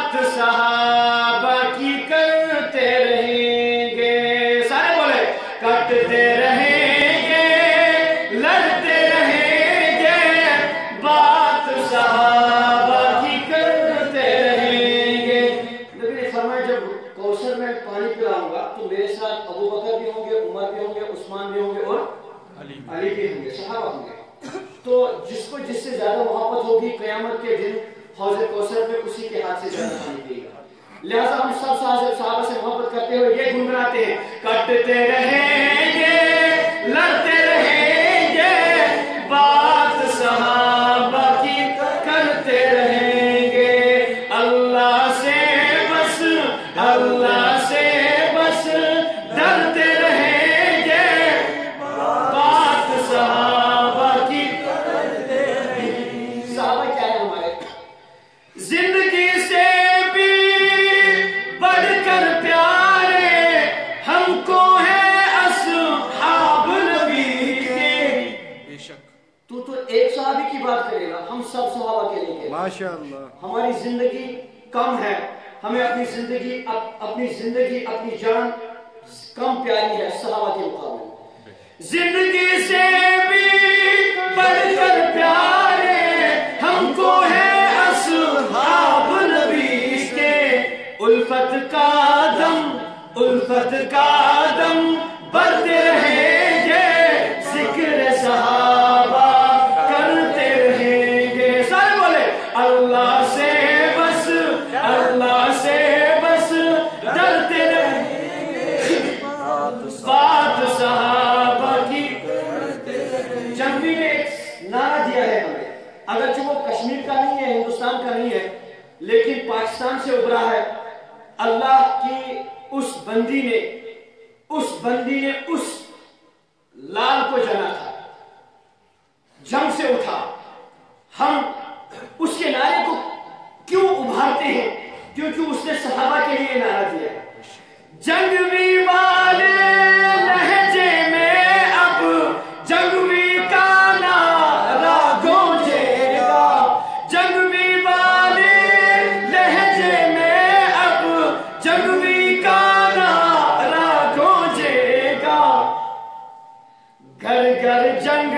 بات صحابہ کی کرتے رہیں گے، سارے بولے کٹتے رہیں گے، لڑتے رہیں گے، بات صحابہ کی کرتے رہیں گے۔ نبی نے فرمایا جب کوثر میں پانی پلاؤں گا تو میرے ساتھ ابو بکر بھی ہوں گے، عمر بھی ہوں گے، عثمان بھی ہوں گے اور علی بھی ہوں گے، صحابہ ہوں گے۔ تو جس کو جس سے زیادہ محبت ہوگی قیامت کے دن حوض کوثر میں اسی کے ہاتھ سے زیادہ پانی پیے گا۔ لہذا ہم سب صحابہ سے محبت کرتے ہوئے یہ گنگناتے ہیں، کٹتے رہیں گے، لڑتے رہیں گے، بات صحابہ کی کرتے رہیں گے، اللہ سے بس، اللہ سے بس ڈرتے رہیں گے، بات صحابہ کی کرتے رہیں گے۔ صحابہ کیا ہے ہمارے؟ زندگی سے بھی بڑھ کر پیارے ہم کو ہے اصحاب نبی کے۔ بے شک تو ایک صحابی کی بات کرے گا، ہم سب صحابہ کے لیے ماشاءاللہ ہماری زندگی کم ہے، ہمیں اپنی زندگی اپنی جان کم پیاری ہے صحابہ کے مقابلے میں۔ زندگی سے بھی بڑھ کر پیارے ہم کو ہے اصحاب نبی کے، الفت کا دم بڑھتے رہیں گے، ذکر صحابہ کرتے رہیں گے، سارے بولے اللہ سے بس، اللہ سے بس ڈرتے رہیں گے، بات صحابہ کی کرتے رہیں گے۔ جنگی نے ایک نعرہ دیا ہے ہمیں، اگرچہ وہ کشمیر کا نہیں ہے، ہندوستان کا نہیں ہے، لیکن پاکستان سے ابھرا ہے۔ اللہ کی اس بندی نے اس لال کو جنا تھا، جنگ سے اٹھا۔ ہم اس کے نعرے کو کیوں ابھارتے ہیں؟ کیونکہ اس نے صحابہ کے لیے نعرہ دیا ہے۔ جنگوی والے لہجے میں اب جنگوی کا نعرہ گونجے گا، جنگوی والے لہجے میں اب جنگوی کا نعرہ گونجے گا، گھر گھر جنگ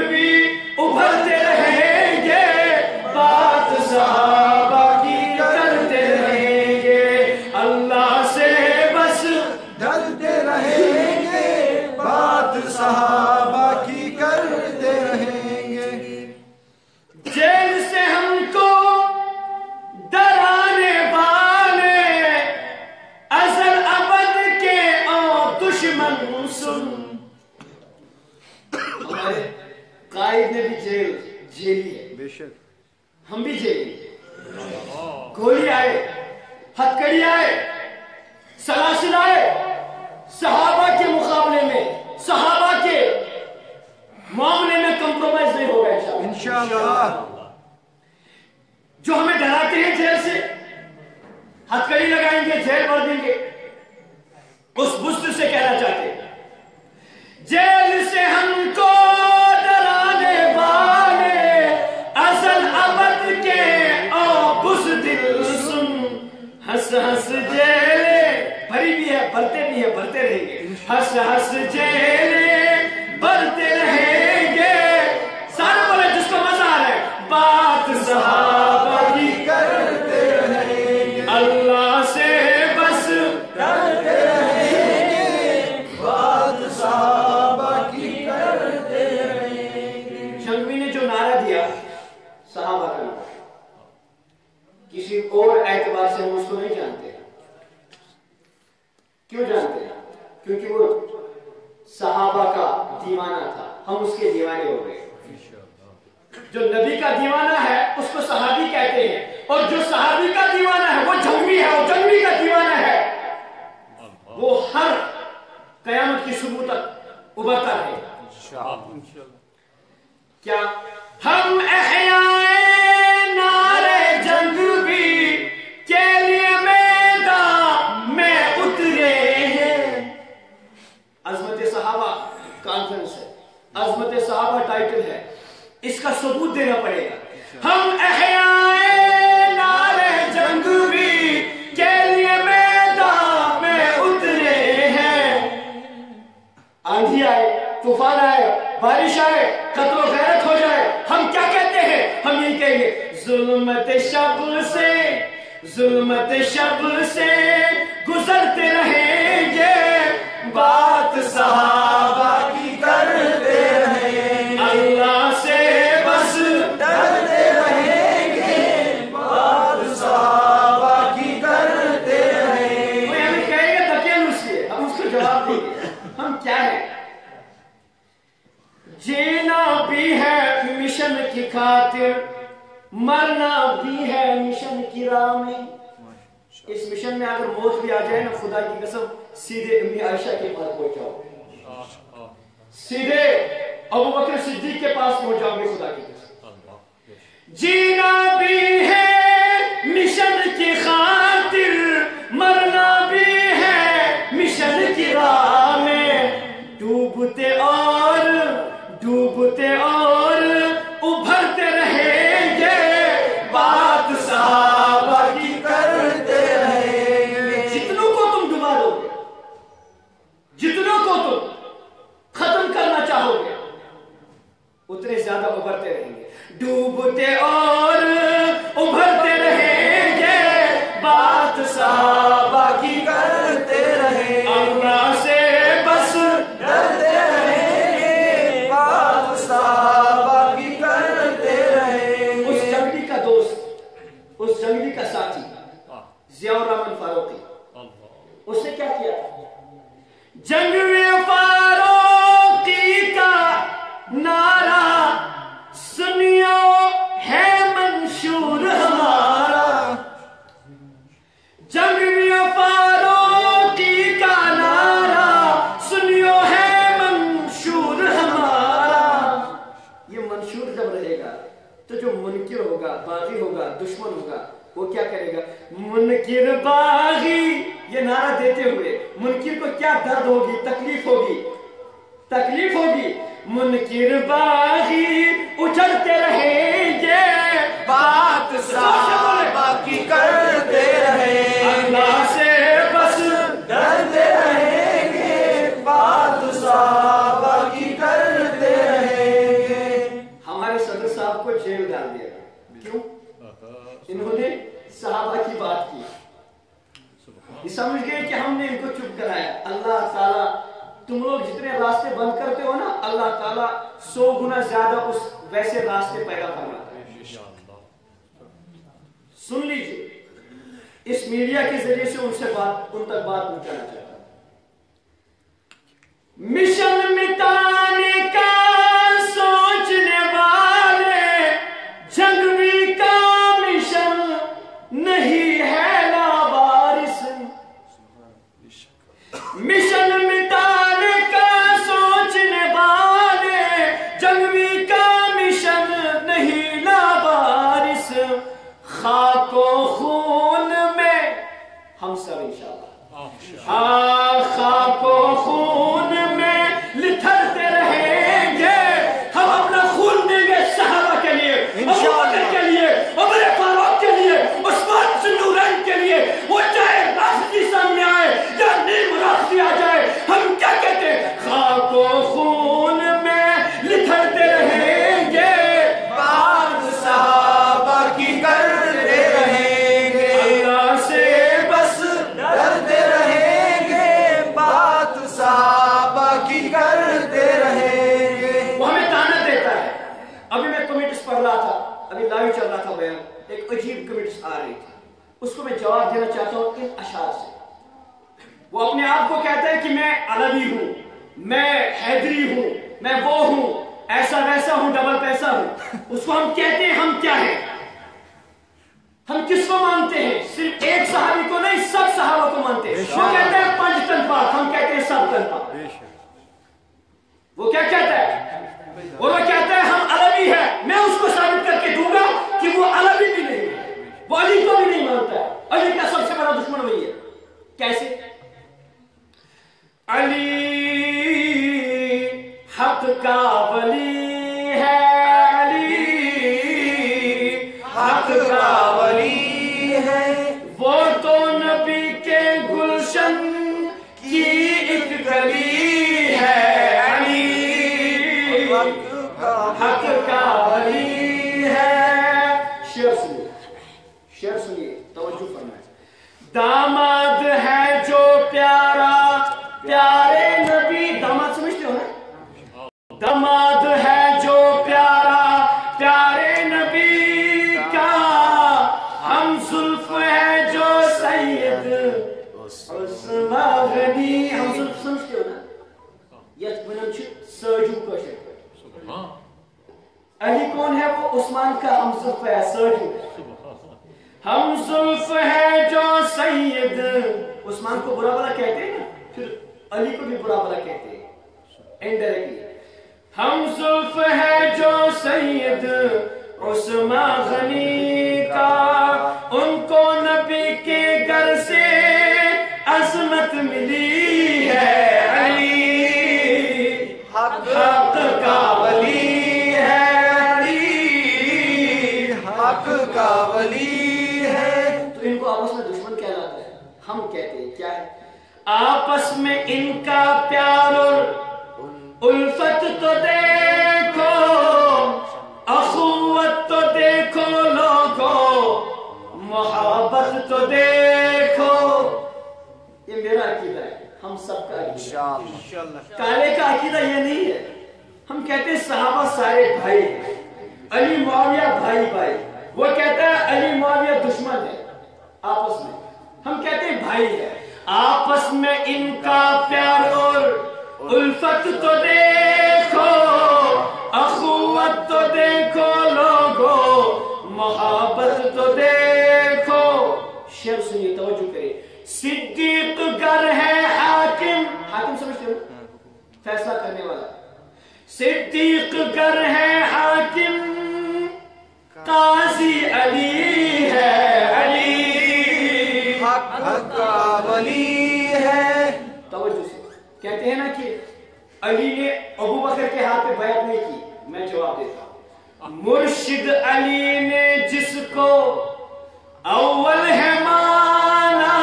بھی ابھرتے رہیں گے، بات صحابہ کی کرتے رہیں گے، اللہ سے بس ڈرتے رہیں گے، بات صحابہ کی کرتے رہیں گے۔ جیل سے ہم کو ڈرانے والے ازل ابد کے او دشمن سن۔ ہمارے قائد نے بھی جیلی ہے، بے شک ہم بھی جیلی، گولی آئے، ہتھکڑی آئے، سلاسل آئے، صحابہ کے مقابلے میں، صحابہ کے معاملے میں کمپرومائز نہیں ہوگا انشاءاللہ۔ جو ہمیں ڈراتے ہیں جیل سے، ہتھکڑی لگائیں گے، جیل بھر دیں گے، اس بزدل سے کہنا چاہتے ہیں جیل سے ہم کو ڈرانے والے ازل ابد کے او بزدل سن، ہنس ہنس جیلیں بھری بھی ہے، بھرتے بھی ہے، بھرتے رہیں گے، ہنس ہنس جیلیں بھرتے رہیں گے، سارے بولے جس کو مزہ آ رہا ہے، بات صحابہ کی کرتے رہیں گے، اللہ سے بس ڈرتے رہیں گے، بات صحابہ کی کرتے رہیں گے۔ شنگوی نے جو نعرہ دیا صحابہ کا نعرہ، کسی اور اعتبار سے ہم اس کو نہیں جانتے۔ کیوں جانتے ہیں؟ کیونکہ وہ صحابہ کا دیوانہ تھا، ہم اس کے دیوانے ہو گئے۔ جو نبی کا دیوانہ ہے اس کو صحابی کہتے ہیں، اور جو صحابی کا دیوانہ ہے وہ جنگی ہے، وہ جنگی کا دیوانہ ہے، وہ ہر قیامت کی صبح تک ابھرتا رہے گا۔ کیا ہم احیائے نعرے جنگ بھی کے لیے میدان میں اترے ہیں۔ عظمت صحابہ کانفرنس ہے، عظمت صحابہ ٹائٹل ہے، اس کا ثبوت دینا پڑے گا۔ ہم احیائے ظلمت شب سے گزرتے رہیں گے، بات صحابہ کی کرتے رہیں گے، اللہ سے بس ڈرتے رہیں گے، بات صحابہ کی کرتے رہیں گے۔ کوئی ہمیں کہے گا تکیل اس کے، ہم اس کو جواب دیں گے ہم کیا ہے؟ جینا بھی ہے مشن کی خاطر، مرنا بھی ہے مشن کی راہ میں۔ اس مشن میں اگر موت بھی آ جائے نا، خدا کی قسم سیدھے امی عائشہ کے پاس پہنچاؤ، سیدھے ابو بکر صدیق کے پاس پہنچاؤ گے، خدا کی قسم۔ جینا بھی ہے مشن کی خاطر، مرنا بھی ہے مشن کی راہ میں، ڈوبتے اور ابھرتے رہیں گے، بات صحابہ کی کرتے رہیں گے۔ جتنوں کو تم ڈبا دو گے، جتنوں کو تم ختم کرنا چاہو گے، اتنے زیادہ ابھرتے رہیں گے، ڈوبتے اور ابھرتے رہیں گے، بات صحابہ کی کرتے رہیں گے، اللہ سے بس ڈرتے رہیں گے، بات صحابہ کی کرتے رہیں گے۔ اس جنگلی کا دوست، اس جنگلی کا ساتھی ضیاء الرحمن فاروقی، اس نے کیا کیا؟ جنگ میں فاروقی کا نعرہ سنیو ہے منشور ہمارا، جنگ میں فاروقی کا نعرہ سنیو ہے منشور ہمارا۔ یہ منشور جب رہے گا تو جو منکر ہوگا، باغی ہوگا، دشمن ہوگا، وہ کیا کرے گا؟ منکر باغی، یہ نعرہ دیتے ہوئے منکر کو کیا درد ہوگی، تکلیف ہوگی، منکر باغی اجڑتے رہیں گے، بات صحابہ کی کرتے رہیں گے، اللہ سے بس ڈرتے رہیں گے، بات صحابہ کی کرتے رہیں گے۔ ہمارے صدر صاحب کو جیل ڈال دیا گیا، کیوں؟ انہوں نے صحابہ کی بات کی، یہ سمجھ گئے کہ ہم نے ان کو چپ کرایا۔ اللہ تعالیٰ تم لوگ جتنے راستے بند کرتے ہو نا، اللہ تعالیٰ 100 گنا زیادہ اس ویسے راستے پیدا فرماتا ہے۔ سن لیجئے، اس میڈیا کے ذریعے سے ان تک بات پہنچانا چاہتا ہوں۔ مشن مٹانے کا سوچنے والے، جنگ بھی کا مشن نہیں ہے لاوارث، مشن مٹانے کا سوچنے والے، جنگ بھی کا مشن نہیں لاوارث، خاک و خون میں ہم سب انشاءاللہ، خاک و خون میں لتھڑتے رہیں گے، ہم اپنا خون دیں گے صحابہ کے لیے، ابو بکر کے لیے، عمر فاروق کے لیے، عثمان ذوالنورین کے لیے، وہ چاہے راشدی سامنے آئے یا نیم راشدی آ جائے، ہم کیا کہتے ہیں؟ خاک و خون میں لتھڑتے رہیں گے، بات صحابہ کی کرتے رہیں گے، اللہ سے بس ڈرتے رہیں گے، بات صحابہ کی کرتے رہیں گے۔ وہ ہمیں تانا دیتا ہے۔ ابھی میں کمنٹس پڑھ رہا تھا، ابھی لائیو چل رہا تھا بیان، ایک عجیب کمنٹس آ رہی تھی، اس کو میں جواب دینا چاہتا ہوں ان اشعار سے۔ وہ اپنے آپ کو کہتا ہے کہ میں علوی ہوں، میں حیدری ہوں، میں وہ ہوں، ایسا ویسا ہوں، ڈبل پیسہ ہوں۔ اس کو ہم کہتے ہیں ہم کیا ہیں؟ ہم کس کو مانتے ہیں؟ صرف ایک صحابی کو نہیں، سب صحابہ کو مانتے ہیں۔ وہ کہتا ہے 5 تن پاک، ہم کہتے ہیں 7 تن پاک۔ وہ کیا کہتا ہے؟ اور وہ کہتا ہے ہم علوی ہیں، میں اس کو ثابت کر کے دوں گا کہ وہ علوی بھی نہیں ہے، وہ علی کو بھی نہیں مانتا ہے، علی کا سب سے بڑا دشمن وہی ہے۔ کیسے؟ علی حق کا ولی ہے، علی حق کا ولی ہے، وہ تو نبی کے گلشن کی ایک کلی ہے، علی حق کا ولی ہے، شعر سنیے توجہ فرمائیں. داماد ہے جو پیارا پیارے نبی. داماد سمجھتے ہو نا؟ داماد ہے جو پیارا پیارے نبی کا، ہم زلف ہے جو سید عثمان غنی. ہم زلف سمجھتے ہو نا؟ یت ونان چھ ساجو کشر پہ. علی کون ہے؟ وہ عثمان کا ہم زلف ہے، ساجو. ہم زلف ہے جو سید عثمان کو برا بلا کہتے ہیں نا، پھر علی کو بھی برا بلا کہتے ہیں انڈائریکٹلی. ہم زلف ہے جو سید عثمان غنی کا، ان کو نبی کے گھر سے عظمت ملی ہے. علی حق کا ولی ہے، علی حق کا ولی. ان کو آپس میں دشمن کہلاتا ہے. ہم کہتے ہیں کیا ہے؟ آپس میں ان کا پیار اور الفت تو دیکھو، اخوت تو دیکھو لوگو، محبت تو دیکھو. یہ میرا عقیدہ ہے، ہم سب کا عقیدہ. کالے کا عقیدہ یہ نہیں ہے. ہم کہتے ہیں صحابہ سارے بھائی ہیں، علی معاویہ بھائی بھائی. وہ کہتا ہے علی معاویہ دشمن ہے. آپس میں ہم کہتے ہیں بھائی ہے. آپس میں ان کا پیار اور الفت تو دیکھو، اخوت تو دیکھو لوگو، محبت تو دیکھو. شعر سنیے توجہ کریں. صدیق گر ہے حاکم. حاکم سمجھتے ہو؟ فیصلہ کرنے والا. صدیق گر ہے حاکم، قاضی علی ہے. علی حق کا ولی ہے. توجہ سے کہتے ہیں نا کہ علی نے ابو بکر کے ہاتھ پہ بیعت نہیں کی. میں جواب دیتا ہوں. مرشد علی نے جس کو اول ہے مانا،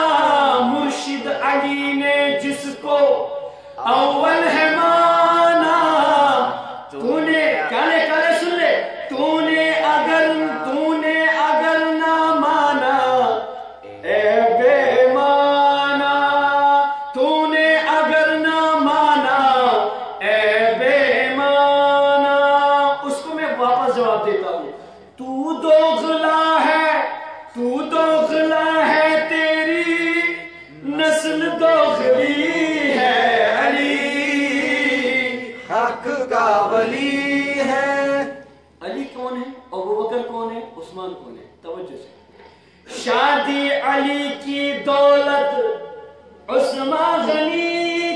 مرشد علی نے جس کو اول ہے مانا، تو نے کالے کالے سن لے، تو نے اگر نہ مانا اے بے مانا، تو نے اگر نہ مانا اے بے مانا. اس کو میں واپس جواب دیتا ہوں. تو دوغلا ہے، تو دوغلا ہے، تیری نسل دوغلی ہے. علی حق کا ولی ہے. علی کون ہے؟ ابو بکر کون ہے؟ عثمان کون ہے؟ توجہ سے. شادی علی کی دولت عثمان غنی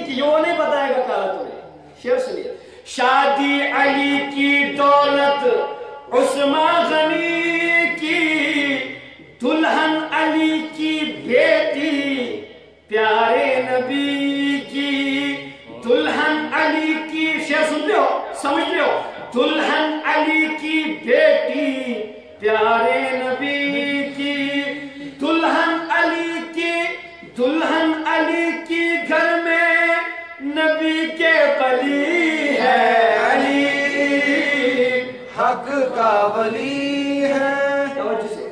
کی. یہ نہیں بتائے گا کالا تمہیں. شعر سنیے. شادی علی کی دولت عثمان غنی کی، دلہن علی کی بیٹی پیارے نبی کی. دلہن علی کی. شعر سنتے ہو؟ سمجھتے ہو؟ دلہن علی کی بیٹی پیارے نبی کی، دلہن علی کی گھر میں نبی کے قلی ہے. علی حق کا ولی ہے. توجہ سے.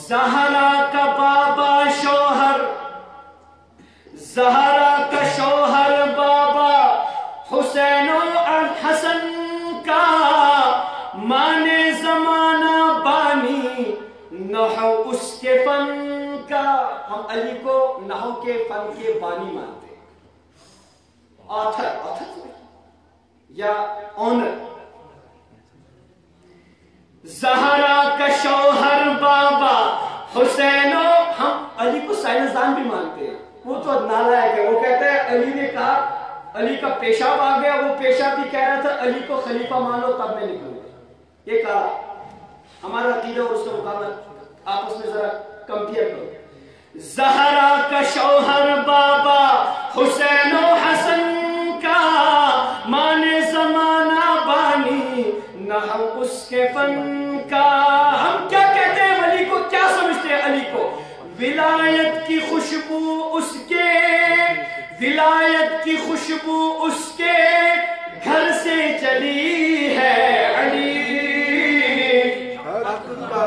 زہرا کا بابا شوہر، زہرا کا شوہر بابا حسین و حسن کا، مانے زمانہ بانی نحو اس کے فن کا. ہم علی کو نحو کے فن کے بانی مانتے ہیں. آتھر یا آنر. زہرا کا شوہر بابا حسین و. ہم علی کو سائنسدان بھی مانتے ہیں. وہ تو نالائق ہے. وہ کہتا ہے علی نے کہا، علی کا پیشاب آ گیا، وہ پیشاب بھی کہہ رہا تھا علی کو خلیفہ مان لو تب میں نکلوں گا. یہ کہا. ہمارا عقیدہ اور اس کا مقابلہ آپس میں ذرا کمپیئر کرو. زہرا کا شوہر بابا حسین و حسن کا، مانے زمانہ بانی نحو اس کے فن کا. ہم کیا کہتے ہیں علی کو؟ کیا سمجھتے ہیں علی کو؟ ولایت کی خوشبو اس کے، ولایت کی خوشبو اس کے گھر سے چلی ہے. علی حق کا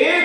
1